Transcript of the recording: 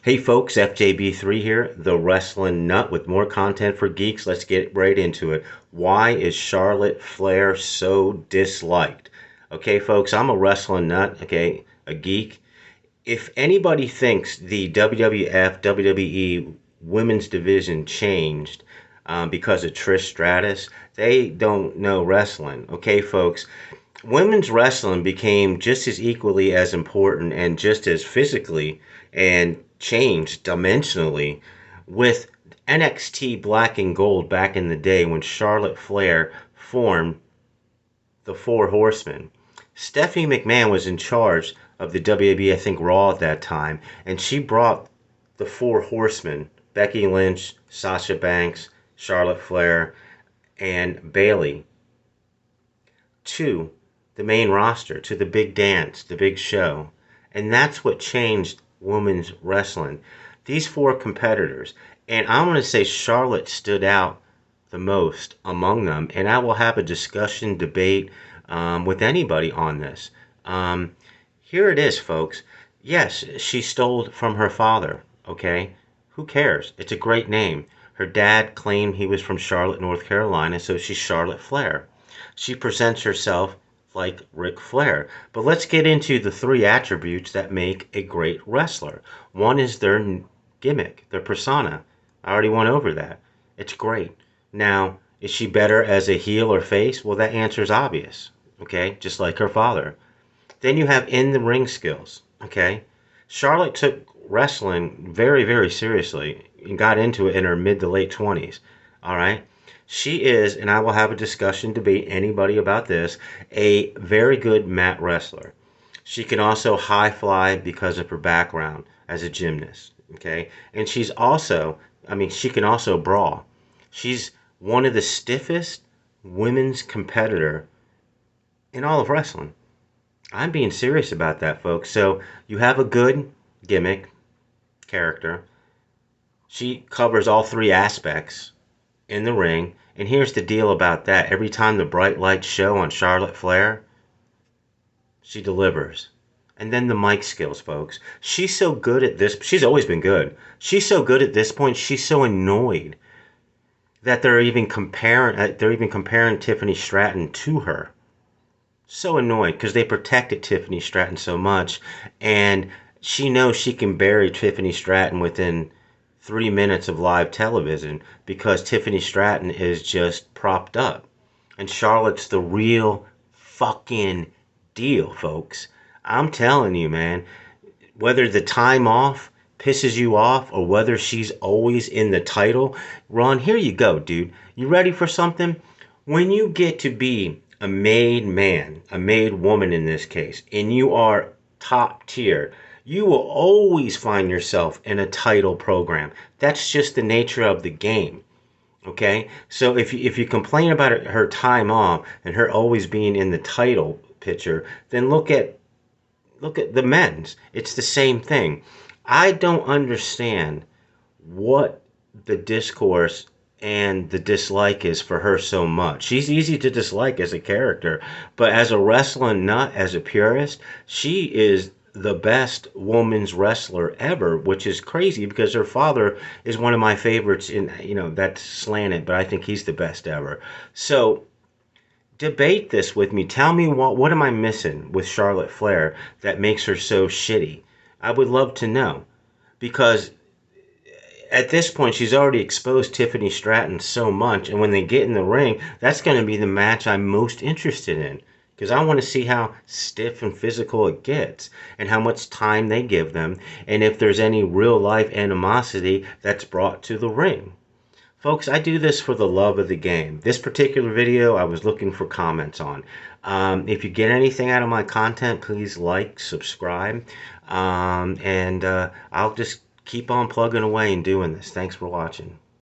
Hey folks, FJB3 here, the Wrestling Nut with more content for geeks. Let's get right into it. Why is Charlotte Flair so disliked? Okay, folks, I'm a wrestling nut, okay, a geek. If anybody thinks the WWF, WWE women's division changed because of Trish Stratus, they don't know wrestling. Okay, folks, women's wrestling became just as equally as important and just as physically and changed dimensionally with NXT Black and Gold back in the day when Charlotte Flair formed the Four Horsemen. Stephanie McMahon was in charge of the WAB, I think Raw at that time, and she brought the Four Horsemen, Becky Lynch, Sasha Banks, Charlotte Flair, and Bayley, to the main roster, to the big dance, the big show. And that's what changed women's wrestling. These four competitors, and I'm going to say Charlotte stood out the most among them, and I will have a discussion, debate with anybody on this. Here it is, folks. Yes, she stole from her father, okay? Who cares? It's a great name. Her dad claimed he was from Charlotte, North Carolina, so she's Charlotte Flair. She presents herself like Ric Flair. But let's get into the three attributes that make a great wrestler. One is their gimmick, their persona. I already went over that. It's great. Now, is she better as a heel or face? Well, that answer is obvious, okay? Just like her father. Then you have in the ring skills, okay? Charlotte took wrestling very, very seriously and got into it in her mid to late 20s, all right? She is, and I will have a discussion, debate anybody about this, a very good mat wrestler. She can also high fly because of her background as a gymnast, okay? And she's also, she can also brawl. She's one of the stiffest women's competitor in all of wrestling. I'm being serious about that, folks. So you have a good gimmick, character. She covers all three aspects in the ring. And here's the deal about that. Every time the bright lights show on Charlotte Flair, she delivers. And then the mic skills, folks. She's so good at this. She's always been good. She's so good at this point. She's so annoyed that they're even comparing Tiffany Stratton to her. So annoyed because they protected Tiffany Stratton so much, and she knows she can bury Tiffany Stratton within 3 minutes of live television because Tiffany Stratton is just propped up. And Charlotte's the real fucking deal, folks. I'm telling you, man, whether the time off pisses you off or whether she's always in the title run, here you go, dude. You ready for something? When you get to be a made man, a made woman in this case, and you are top tier, you will always find yourself in a title program. That's just the nature of the game. Okay? So if you complain about her time off and her always being in the title picture, then look at the men's. It's the same thing. I don't understand what the discourse and the dislike is for her so much. She's easy to dislike as a character, but as a wrestling nut, as a purist, she is the best woman's wrestler ever, which is crazy because her father is one of my favorites in, that's slanted, but I think he's the best ever. So debate this with me. Tell me what am I missing with Charlotte Flair that makes her so shitty? I would love to know, because at this point, she's already exposed Tiffany Stratton so much, and when they get in the ring, that's going to be the match I'm most interested in, because I want to see how stiff and physical it gets, and how much time they give them, and if there's any real-life animosity that's brought to the ring. Folks, I do this for the love of the game. This particular video, I was looking for comments on. If you get anything out of my content, please like, subscribe, and I'll just keep on plugging away and doing this. Thanks for watching.